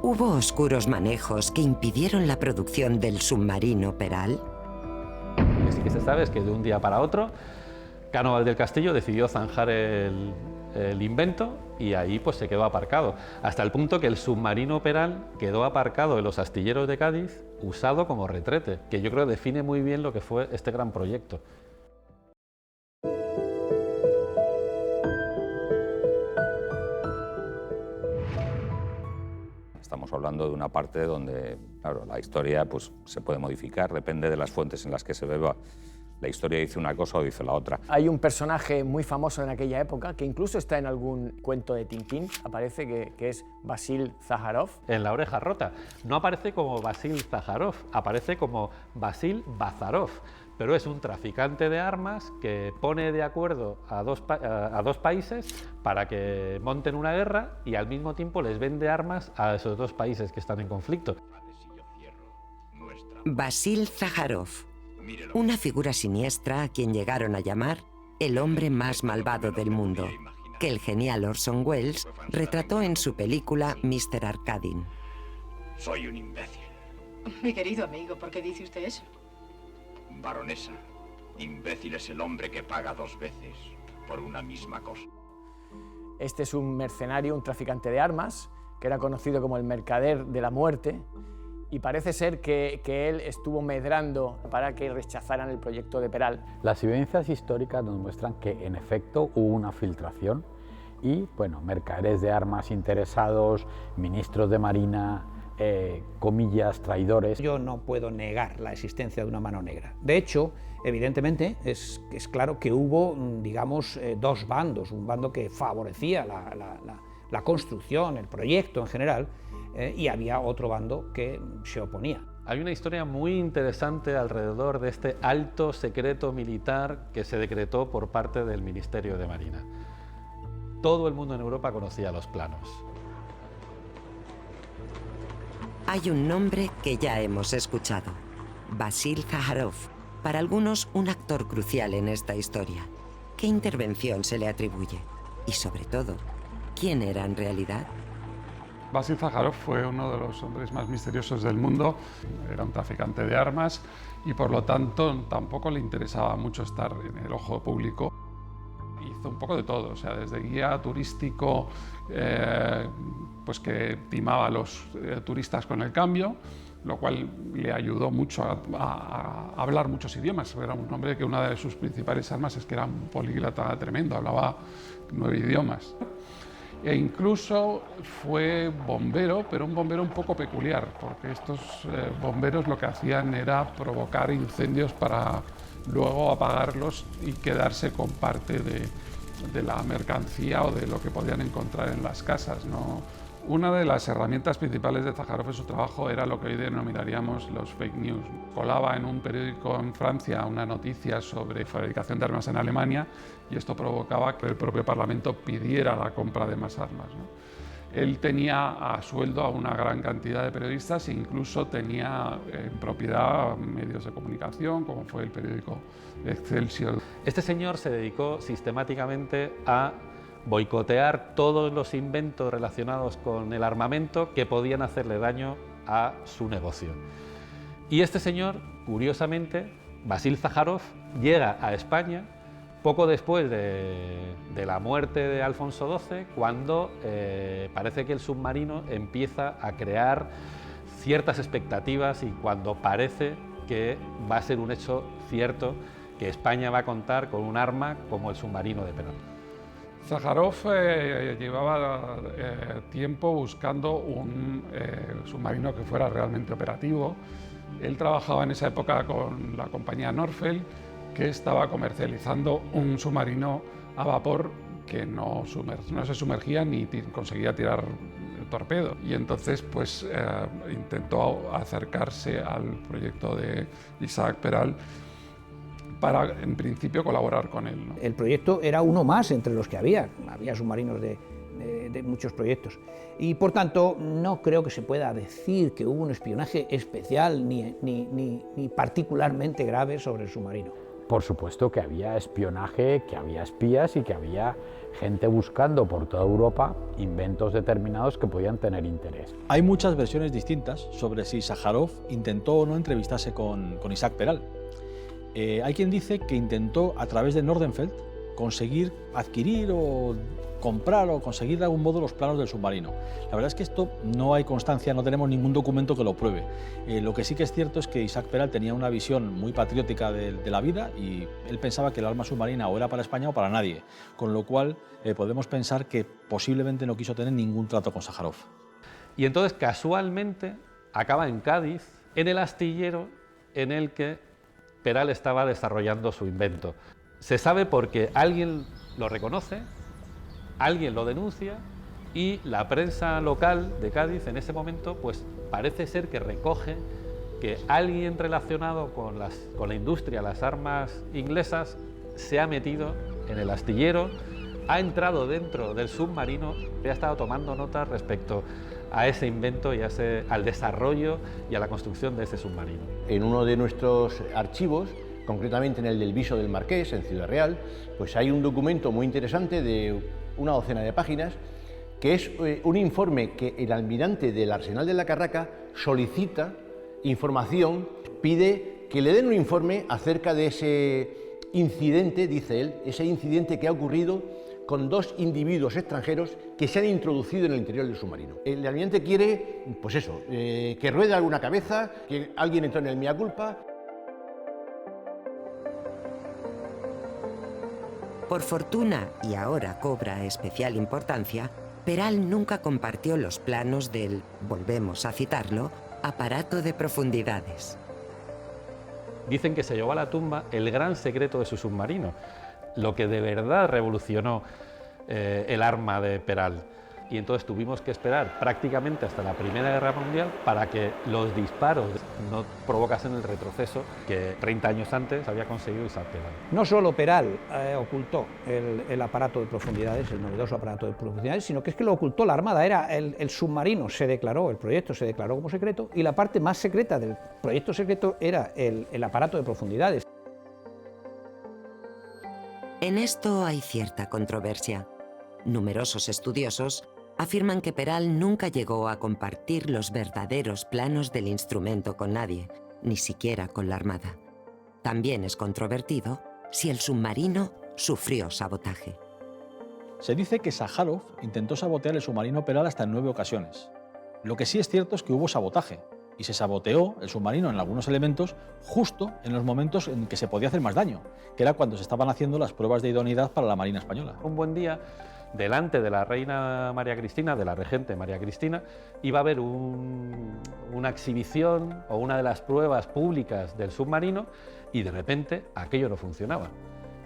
¿Hubo oscuros manejos que impidieron la producción del submarino Peral? Lo que sí que se sabe es que de un día para otro, Cánovas del Castillo decidió zanjar el invento y ahí pues se quedó aparcado, hasta el punto que el submarino Peral quedó aparcado en los astilleros de Cádiz, usado como retrete, que yo creo define muy bien lo que fue este gran proyecto. Estamos hablando de una parte donde, claro, la historia pues, se puede modificar, depende de las fuentes en las que se beba. La historia dice una cosa o dice la otra. Hay un personaje muy famoso en aquella época, que incluso está en algún cuento de Tintín, aparece, que es Basil Zaharov. En La oreja rota. No aparece como Basil Zaharov, aparece como Basil Bazarov. Pero es un traficante de armas que pone de acuerdo a dos países para que monten una guerra y al mismo tiempo les vende armas a esos dos países que están en conflicto. Basil Zaharov, una figura siniestra a quien llegaron a llamar el hombre más malvado del mundo, que el genial Orson Welles retrató en su película Mr. Arkadin. Soy un imbécil. Mi querido amigo, ¿por qué dice usted eso? Baronesa, imbécil es el hombre que paga dos veces por una misma cosa. Este es un mercenario, un traficante de armas, que era conocido como el mercader de la muerte, y parece ser que él estuvo medrando para que rechazaran el proyecto de Peral. Las evidencias históricas nos muestran que, en efecto, hubo una filtración y, bueno, mercaderes de armas interesados, ministros de Marina, comillas, traidores. Yo no puedo negar la existencia de una mano negra. De hecho, evidentemente, es claro que hubo, digamos, dos bandos. Un bando que favorecía la construcción, el proyecto en general, y había otro bando que se oponía. Hay una historia muy interesante alrededor de este alto secreto militar que se decretó por parte del Ministerio de Marina. Todo el mundo en Europa conocía los planos. Hay un nombre que ya hemos escuchado, Vasil Zaharov, para algunos un actor crucial en esta historia. ¿Qué intervención se le atribuye? Y sobre todo, ¿quién era en realidad? Vasil Zaharov fue uno de los hombres más misteriosos del mundo. Era un traficante de armas y por lo tanto tampoco le interesaba mucho estar en el ojo público. Hizo un poco de todo, o sea, desde guía turístico, pues que timaba a los turistas con el cambio, lo cual le ayudó mucho a hablar muchos idiomas. Era un hombre que una de sus principales armas es que era un políglota tremendo, hablaba 9 idiomas. E incluso fue bombero, pero un bombero un poco peculiar, porque estos bomberos lo que hacían era provocar incendios para luego apagarlos y quedarse con parte de la mercancía o de lo que podían encontrar en las casas, ¿no? Una de las herramientas principales de Zaharov en su trabajo era lo que hoy denominaríamos los fake news. Colaba en un periódico en Francia una noticia sobre fabricación de armas en Alemania y esto provocaba que el propio Parlamento pidiera la compra de más armas, ¿no? Él tenía a sueldo a una gran cantidad de periodistas e incluso tenía en propiedad medios de comunicación, como fue el periódico Excelsior. Este señor se dedicó sistemáticamente a boicotear todos los inventos relacionados con el armamento que podían hacerle daño a su negocio. Y este señor, curiosamente, Vasil Zaharov, llega a España poco después de la muerte de Alfonso XII, cuando parece que el submarino empieza a crear ciertas expectativas y cuando parece que va a ser un hecho cierto que España va a contar con un arma como el submarino de Peral. Zaharov llevaba tiempo buscando un submarino que fuera realmente operativo. Él trabajaba en esa época con la compañía Norfeld, que estaba comercializando un submarino a vapor que no se sumergía ni conseguía tirar torpedo. Y entonces pues, intentó acercarse al proyecto de Isaac Peral para, en principio, colaborar con él, ¿no? El proyecto era uno más entre los que había submarinos de muchos proyectos. Y, por tanto, no creo que se pueda decir que hubo un espionaje especial ni particularmente grave sobre el submarino. Por supuesto que había espionaje, que había espías y que había gente buscando por toda Europa inventos determinados que podían tener interés. Hay muchas versiones distintas sobre si Zaharov intentó o no entrevistarse con Isaac Peral. Hay quien dice que intentó, a través de Nordenfeld, conseguir adquirir o comprar o conseguir de algún modo los planos del submarino. La verdad es que esto no hay constancia, no tenemos ningún documento que lo pruebe. Lo que sí que es cierto es que Isaac Peral tenía una visión muy patriótica de la vida y él pensaba que el arma submarina o era para España o para nadie, con lo cual podemos pensar que posiblemente no quiso tener ningún trato con Zaharov. Y entonces, casualmente, acaba en Cádiz, en el astillero en el que Peral estaba desarrollando su invento. Se sabe porque alguien lo reconoce, alguien lo denuncia y la prensa local de Cádiz en ese momento pues parece ser que recoge que alguien relacionado con la industria, las armas inglesas, se ha metido en el astillero, ha entrado dentro del submarino y ha estado tomando notas respecto a ese invento y al desarrollo y a la construcción de ese submarino. En uno de nuestros archivos, concretamente en el del Viso del Marqués, en Ciudad Real, pues hay un documento muy interesante de una docena de páginas, que es un informe que el almirante del Arsenal de la Carraca solicita información, pide que le den un informe acerca de ese incidente, dice él, ese incidente que ha ocurrido con 2 individuos extranjeros que se han introducido en el interior del submarino. El almirante quiere, pues eso, que ruede alguna cabeza, que alguien entró en el mea culpa. Por fortuna, y ahora cobra especial importancia, Peral nunca compartió los planos del, volvemos a citarlo, aparato de profundidades. Dicen que se llevó a la tumba el gran secreto de su submarino, lo que de verdad revolucionó el arma de Peral. y entonces tuvimos que esperar prácticamente hasta la Primera Guerra Mundial para que los disparos no provocasen el retroceso que 30 años antes había conseguido Isaac Peral. No solo Peral ocultó el aparato de profundidades, el novedoso aparato de profundidades, sino que es que lo ocultó la Armada. Era el submarino, se declaró, el proyecto se declaró como secreto, y la parte más secreta del proyecto secreto era el aparato de profundidades. En esto hay cierta controversia. Numerosos estudiosos afirman que Peral nunca llegó a compartir los verdaderos planos del instrumento con nadie, ni siquiera con la Armada. También es controvertido si el submarino sufrió sabotaje. Se dice que Sájarov intentó sabotear el submarino Peral hasta en 9 ocasiones. Lo que sí es cierto es que hubo sabotaje, y se saboteó el submarino en algunos elementos justo en los momentos en que se podía hacer más daño, que era cuando se estaban haciendo las pruebas de idoneidad para la Marina Española. Un buen día, delante de la reina María Cristina, de la regente María Cristina, iba a haber una exhibición o una de las pruebas públicas del submarino y de repente aquello no funcionaba.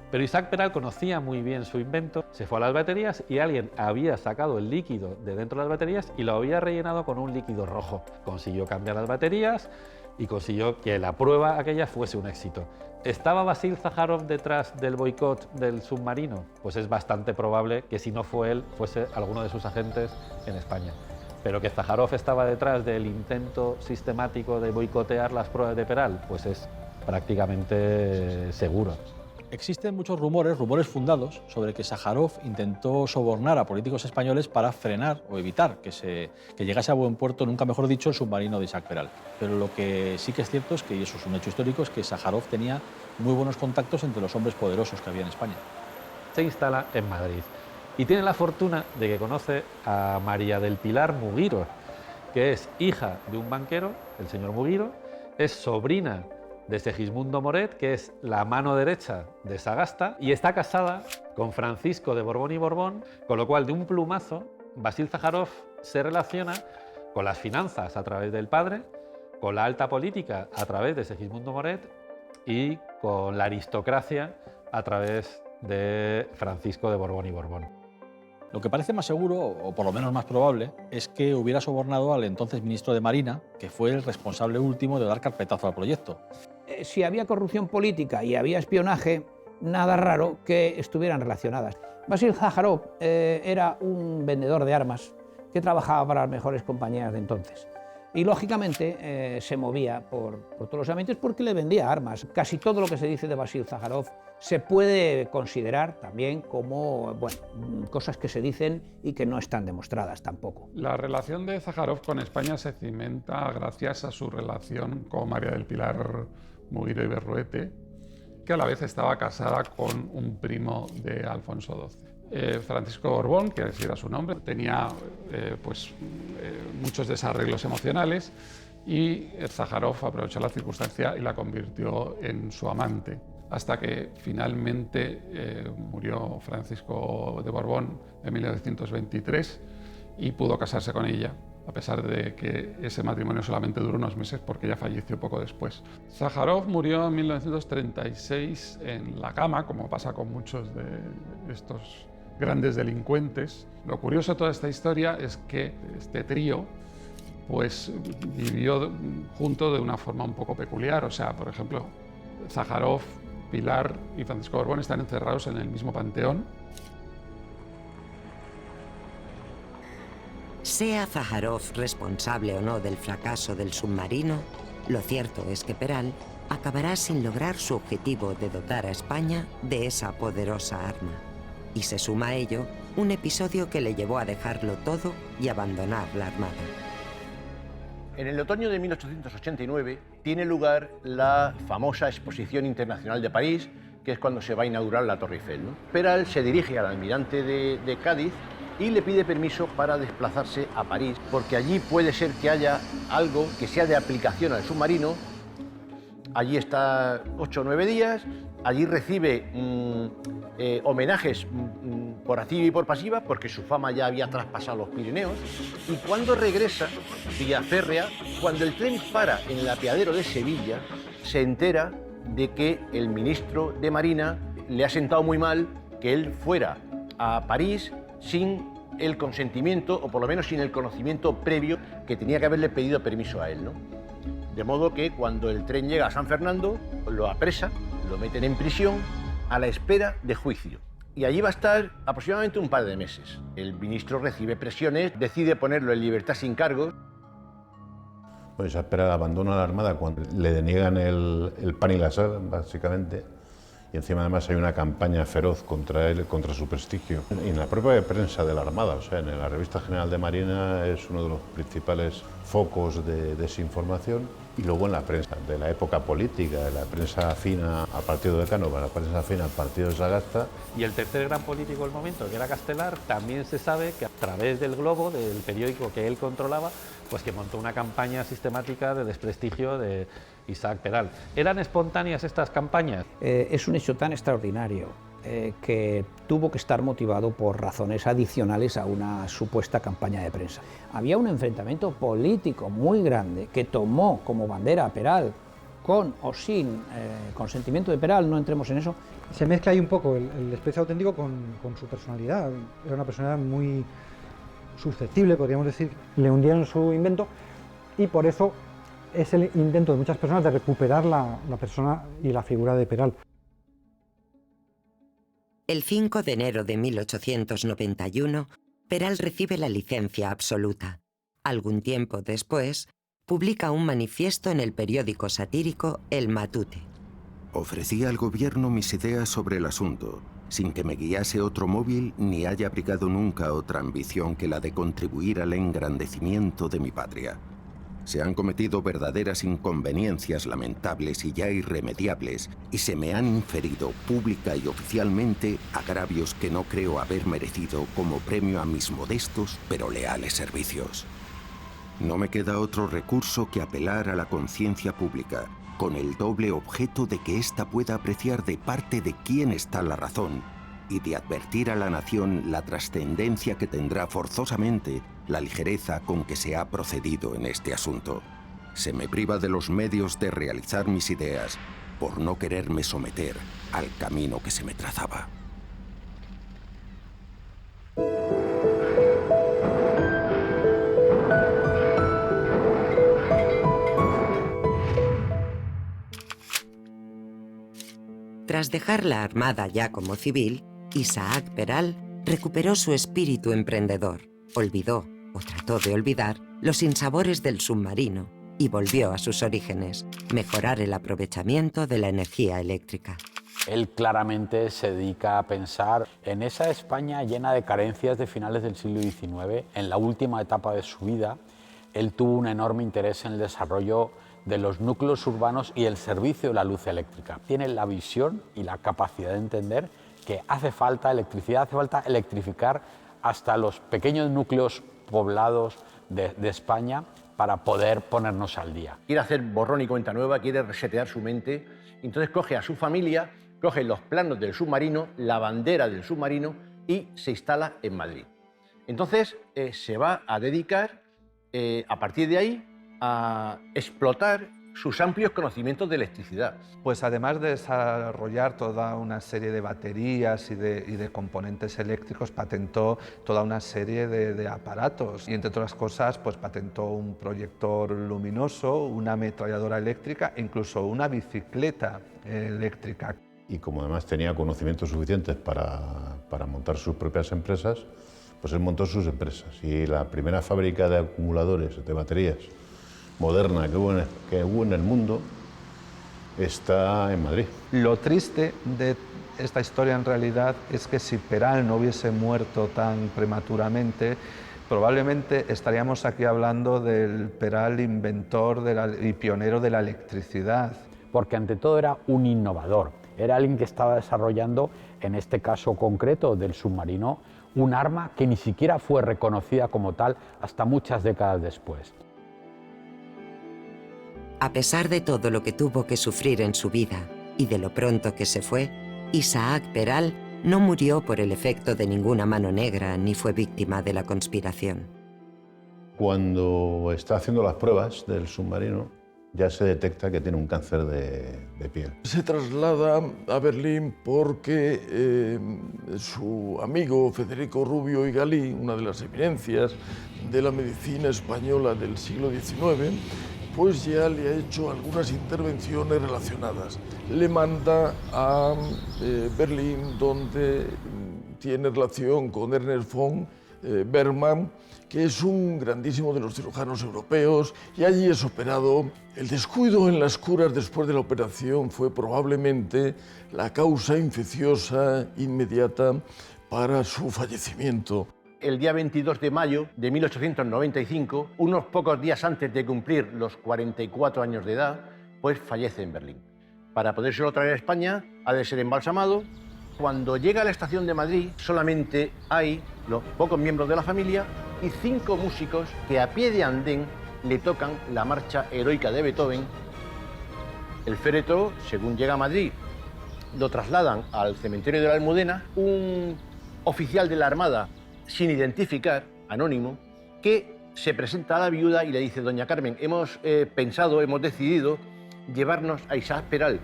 Pero Isaac Peral conocía muy bien su invento, se fue a las baterías y alguien había sacado el líquido de dentro de las baterías y lo había rellenado con un líquido rojo. Consiguió cambiar las baterías y consiguió que la prueba aquella fuese un éxito. ¿Estaba Vasil Sájarov detrás del boicot del submarino? Pues es bastante probable que si no fue él, fuese alguno de sus agentes en España. Pero que Sájarov estaba detrás del intento sistemático de boicotear las pruebas de Peral, pues es prácticamente seguro. Existen muchos rumores fundados, sobre que Sájarov intentó sobornar a políticos españoles para frenar o evitar que llegase a buen puerto, nunca mejor dicho, el submarino de Isaac Peral. Pero lo que sí que es cierto es que, y eso es un hecho histórico, es que Sájarov tenía muy buenos contactos entre los hombres poderosos que había en España. Se instala en Madrid y tiene la fortuna de que conoce a María del Pilar Muguiro, que es hija de un banquero, el señor Muguiro, es sobrina de Segismundo Moret, que es la mano derecha de Sagasta, y está casada con Francisco de Borbón y Borbón, con lo cual, de un plumazo, Vasil Sájarov se relaciona con las finanzas a través del padre, con la alta política a través de Segismundo Moret y con la aristocracia a través de Francisco de Borbón y Borbón. Lo que parece más seguro, o por lo menos más probable, es que hubiera sobornado al entonces ministro de Marina, que fue el responsable último de dar carpetazo al proyecto. Si había corrupción política y había espionaje, nada raro que estuvieran relacionadas. Vasil Sájarov era un vendedor de armas que trabajaba para las mejores compañías de entonces. Y lógicamente se movía por todos los ambientes porque le vendía armas. Casi todo lo que se dice de Vasil Sájarov se puede considerar también como cosas que se dicen y que no están demostradas tampoco. La relación de Sájarov con España se cimenta gracias a su relación con María del Pilar Muguiro y Berruete, que a la vez estaba casada con un primo de Alfonso XII. Francisco Borbón, que así era su nombre, tenía muchos desarreglos emocionales y Sájarov aprovechó la circunstancia y la convirtió en su amante, hasta que finalmente murió Francisco de Borbón en 1923 y pudo casarse con ella, a pesar de que ese matrimonio solamente duró unos meses porque ella falleció poco después. Sájarov murió en 1936 en la cama, como pasa con muchos de estos grandes delincuentes. Lo curioso de toda esta historia es que este trío vivió junto de una forma un poco peculiar. O sea, por ejemplo, Sájarov, Pilar y Francisco Borbón están encerrados en el mismo panteón. Sea Sájarov responsable o no del fracaso del submarino, lo cierto es que Peral acabará sin lograr su objetivo de dotar a España de esa poderosa arma. Y se suma a ello un episodio que le llevó a dejarlo todo y abandonar la Armada. En el otoño de 1889 tiene lugar la famosa Exposición Internacional de París, que es cuando se va a inaugurar la Torre Eiffel, ¿no? Peral se dirige al almirante de Cádiz y le pide permiso para desplazarse a París, porque allí puede ser que haya algo que sea de aplicación al submarino. Allí está 8 o 9 días, allí recibe homenajes por activa y por pasiva, porque su fama ya había traspasado los Pirineos, y cuando regresa, vía férrea, cuando el tren para en el apeadero de Sevilla, se entera de que el ministro de Marina le ha sentado muy mal que él fuera a París sin el consentimiento, o por lo menos sin el conocimiento previo que tenía que haberle pedido permiso a él, ¿no? De modo que cuando el tren llega a San Fernando, lo apresan, lo meten en prisión a la espera de juicio. Y allí va a estar aproximadamente un par de meses. El ministro recibe presiones, decide ponerlo en libertad sin cargos. Pues Isaac Peral abandona la Armada cuando le deniegan el pan y la sal, básicamente. Y encima además hay una campaña feroz contra él, contra su prestigio. Y en la propia prensa de la Armada, o sea, en la Revista General de Marina es uno de los principales focos de desinformación. Y luego en la prensa de la época política, la prensa afina al partido de Cánova, la prensa afina al partido de Sagasta. Y el tercer gran político del momento, que era Castelar, también se sabe que a través del Globo, del periódico que él controlaba, pues que montó una campaña sistemática de desprestigio de Isaac Peral. ¿Eran espontáneas estas campañas? Es un hecho tan extraordinario que tuvo que estar motivado por razones adicionales a una supuesta campaña de prensa. Había un enfrentamiento político muy grande que tomó como bandera a Peral, con o sin consentimiento de Peral, no entremos en eso. Se mezcla ahí un poco el desprecio auténtico con su personalidad. Era una personalidad muy susceptible, podríamos decir. Le hundieron su invento y por eso es el intento de muchas personas de recuperar la persona y la figura de Peral. El 5 de enero de 1891, Peral recibe la licencia absoluta. Algún tiempo después, publica un manifiesto en el periódico satírico El Matute. Ofrecí al gobierno mis ideas sobre el asunto, sin que me guiase otro móvil ni haya abrigado nunca otra ambición que la de contribuir al engrandecimiento de mi patria. Se han cometido verdaderas inconveniencias lamentables y ya irremediables, y se me han inferido pública y oficialmente agravios que no creo haber merecido como premio a mis modestos pero leales servicios. No me queda otro recurso que apelar a la conciencia pública, con el doble objeto de que ésta pueda apreciar de parte de quién está la razón y de advertir a la nación la trascendencia que tendrá forzosamente la ligereza con que se ha procedido en este asunto. Se me priva de los medios de realizar mis ideas por no quererme someter al camino que se me trazaba. Tras dejar la Armada ya como civil, Isaac Peral recuperó su espíritu emprendedor, olvidó, o trató de olvidar, los sinsabores del submarino y volvió a sus orígenes, mejorar el aprovechamiento de la energía eléctrica. Él claramente se dedica a pensar en esa España llena de carencias de finales del siglo XIX. En la última etapa de su vida, él tuvo un enorme interés en el desarrollo de los núcleos urbanos y el servicio de la luz eléctrica. Tiene la visión y la capacidad de entender que hace falta electricidad, hace falta electrificar hasta los pequeños núcleos poblados de España para poder ponernos al día. Quiere hacer borrón y cuenta nueva, quiere resetear su mente, entonces coge a su familia, coge los planos del submarino, la bandera del submarino y se instala en Madrid. Entonces se va a dedicar, a partir de ahí, a explotar sus amplios conocimientos de electricidad. Pues además de desarrollar toda una serie de baterías y de componentes eléctricos, patentó toda una serie de aparatos y entre otras cosas pues patentó un proyector luminoso, una ametralladora eléctrica e incluso una bicicleta eléctrica. Y como además tenía conocimientos suficientes para montar sus propias empresas, pues él montó sus empresas y la primera fábrica de acumuladores, de baterías, moderna que hubo en el mundo está en Madrid. Lo triste de esta historia en realidad es que si Peral no hubiese muerto tan prematuramente, probablemente estaríamos aquí hablando del Peral inventor y pionero de la electricidad. Porque ante todo era un innovador, era alguien que estaba desarrollando, en este caso concreto del submarino, un arma que ni siquiera fue reconocida como tal hasta muchas décadas después. A pesar de todo lo que tuvo que sufrir en su vida y de lo pronto que se fue, Isaac Peral no murió por el efecto de ninguna mano negra ni fue víctima de la conspiración. Cuando está haciendo las pruebas del submarino, ya se detecta que tiene un cáncer de piel. Se traslada a Berlín porque su amigo Federico Rubio y Galí, una de las eminencias de la medicina española del siglo XIX, pues ya le ha hecho algunas intervenciones relacionadas. Le manda a Berlín, donde tiene relación con Ernest von Bergmann, que es un grandísimo de los cirujanos europeos, y allí es operado. El descuido en las curas después de la operación fue probablemente la causa infecciosa inmediata para su fallecimiento. El día 22 de mayo de 1895, unos pocos días antes de cumplir los 44 años de edad, pues fallece en Berlín. Para podérselo traer a España, ha de ser embalsamado. Cuando llega a la estación de Madrid, solamente hay los pocos miembros de la familia y 5 músicos que a pie de andén le tocan la marcha heroica de Beethoven. El féretro, según llega a Madrid, lo trasladan al cementerio de la Almudena. Un oficial de la Armada, sin identificar, anónimo, que se presenta a la viuda y le dice: doña Carmen, hemos decidido llevarnos a Isaac Peral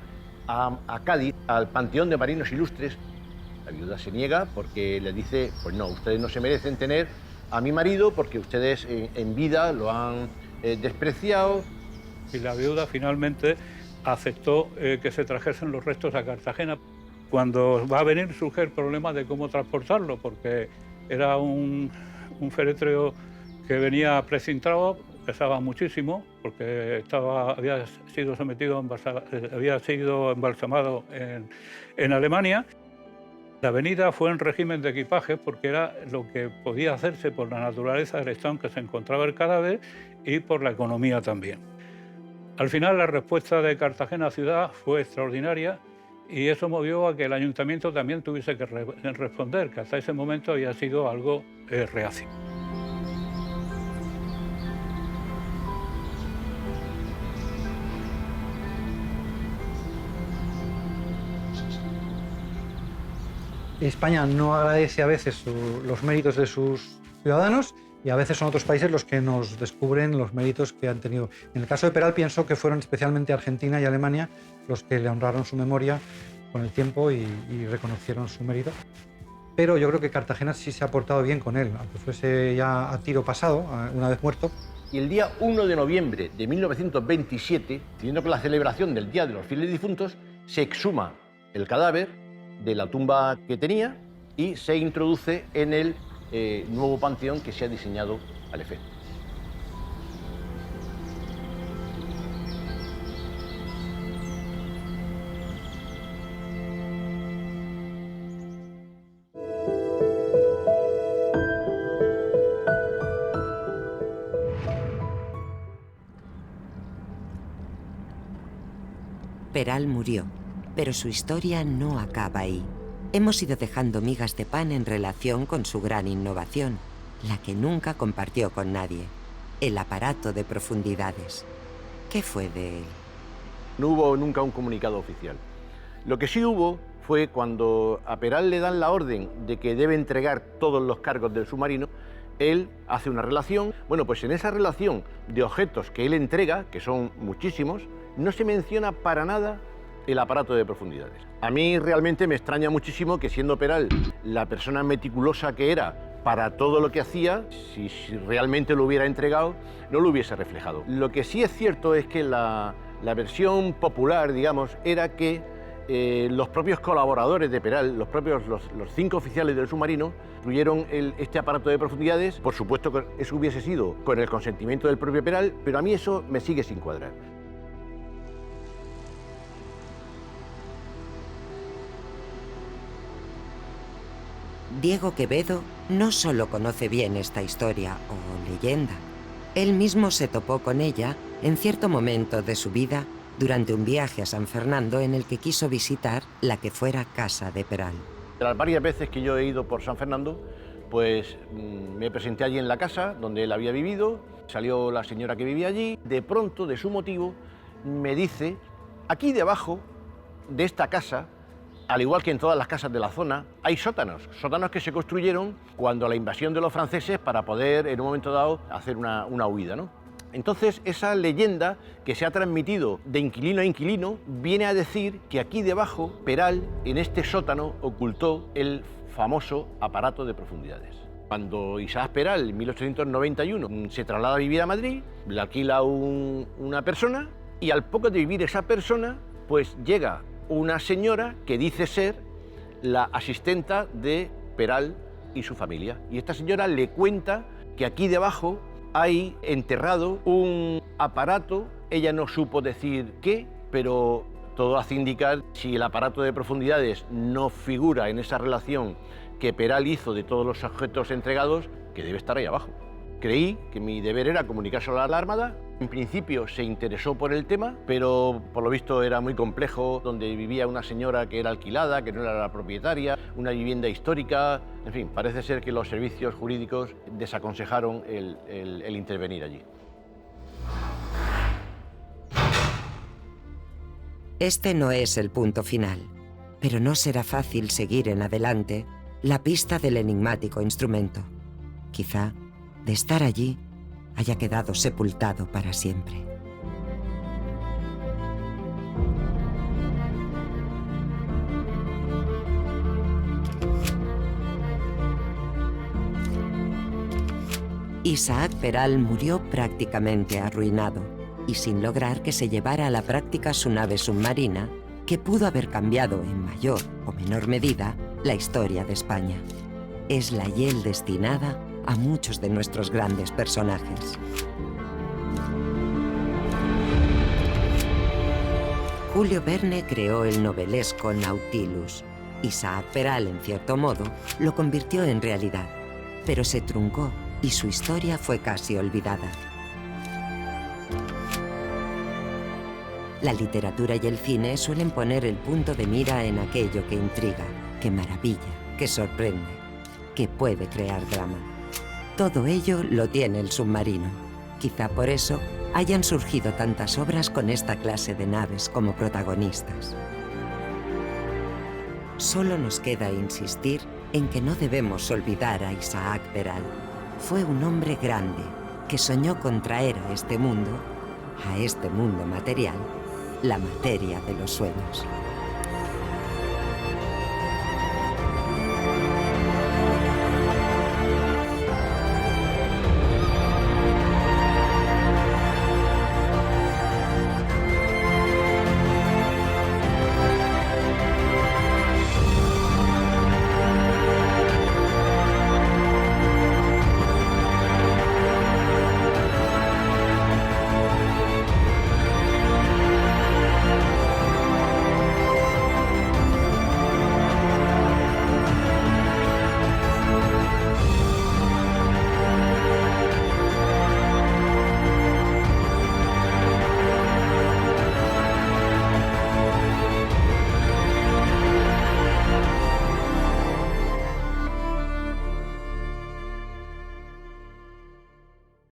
a Cádiz, al Panteón de Marinos Ilustres. La viuda se niega porque le dice: pues no, ustedes no se merecen tener a mi marido porque ustedes en vida lo han despreciado. Y la viuda finalmente aceptó que se trajesen los restos a Cartagena. Cuando va a venir surge el problema de cómo transportarlo, porque era un féretro que venía precintado, pesaba muchísimo, porque había sido embalsamado en Alemania. La venida fue en régimen de equipaje porque era lo que podía hacerse por la naturaleza del estado en que se encontraba el cadáver y por la economía también. Al final la respuesta de Cartagena ciudad fue extraordinaria y eso movió a que el ayuntamiento también tuviese que responder, que hasta ese momento había sido algo reacio. España no agradece a veces los méritos de sus ciudadanos y a veces son otros países los que nos descubren los méritos que han tenido. En el caso de Peral pienso que fueron especialmente Argentina y Alemania los que le honraron su memoria con el tiempo y reconocieron su mérito. Pero yo creo que Cartagena sí se ha portado bien con él, aunque fuese ya a tiro pasado, una vez muerto. Y el día 1 de noviembre de 1927, siguiendo con la celebración del Día de los Fieles Difuntos, se exhuma el cadáver de la tumba que tenía y se introduce en el nuevo panteón que se ha diseñado al efecto. Peral murió, pero su historia no acaba ahí. Hemos ido dejando migas de pan en relación con su gran innovación, la que nunca compartió con nadie, el aparato de profundidades. ¿Qué fue de él? No hubo nunca un comunicado oficial. Lo que sí hubo fue cuando a Peral le dan la orden de que debe entregar todos los cargos del submarino, él hace una relación. Bueno, pues en esa relación de objetos que él entrega, que son muchísimos, no se menciona para nada el aparato de profundidades. A mí realmente me extraña muchísimo que, siendo Peral la persona meticulosa que era para todo lo que hacía, si realmente lo hubiera entregado, no lo hubiese reflejado. Lo que sí es cierto es que la versión popular, digamos, era que los propios colaboradores de Peral, los 5 oficiales del submarino, construyeron este aparato de profundidades. Por supuesto que eso hubiese sido con el consentimiento del propio Peral, pero a mí eso me sigue sin cuadrar. Diego Quevedo no solo conoce bien esta historia o leyenda, él mismo se topó con ella en cierto momento de su vida durante un viaje a San Fernando en el que quiso visitar la que fuera casa de Peral. De las varias veces que yo he ido por San Fernando, pues me presenté allí en la casa donde él había vivido, salió la señora que vivía allí, de pronto, de su motivo, me dice: aquí debajo de esta casa, al igual que en todas las casas de la zona, hay sótanos que se construyeron cuando la invasión de los franceses para poder, en un momento dado, hacer una huida, ¿no? Entonces, esa leyenda que se ha transmitido de inquilino a inquilino viene a decir que aquí debajo Peral, en este sótano, ocultó el famoso aparato de profundidades. Cuando Isaac Peral, en 1891, se traslada a vivir a Madrid, le alquila una persona y al poco de vivir esa persona, pues llega una señora que dice ser la asistenta de Peral y su familia. Y esta señora le cuenta que aquí debajo hay enterrado un aparato, ella no supo decir qué, pero todo hace indicar, si el aparato de profundidades no figura en esa relación que Peral hizo de todos los objetos entregados, que debe estar ahí abajo. Creí que mi deber era comunicárselo a la Armada. En principio se interesó por el tema, pero por lo visto era muy complejo, donde vivía una señora que era alquilada, que no era la propietaria, una vivienda histórica. En fin, parece ser que los servicios jurídicos desaconsejaron el intervenir allí. Este no es el punto final, pero no será fácil seguir en adelante la pista del enigmático instrumento. Quizá, de estar allí, haya quedado sepultado para siempre. Isaac Peral murió prácticamente arruinado y sin lograr que se llevara a la práctica su nave submarina, que pudo haber cambiado en mayor o menor medida la historia de España. Es la hiel destinada a muchos de nuestros grandes personajes. Julio Verne creó el novelesco Nautilus. Isaac Peral, en cierto modo, lo convirtió en realidad, pero se truncó y su historia fue casi olvidada. La literatura y el cine suelen poner el punto de mira en aquello que intriga, que maravilla, que sorprende, que puede crear drama. Todo ello lo tiene el submarino. Quizá por eso hayan surgido tantas obras con esta clase de naves como protagonistas. Solo nos queda insistir en que no debemos olvidar a Isaac Peral. Fue un hombre grande que soñó con traer a este mundo material, la materia de los sueños.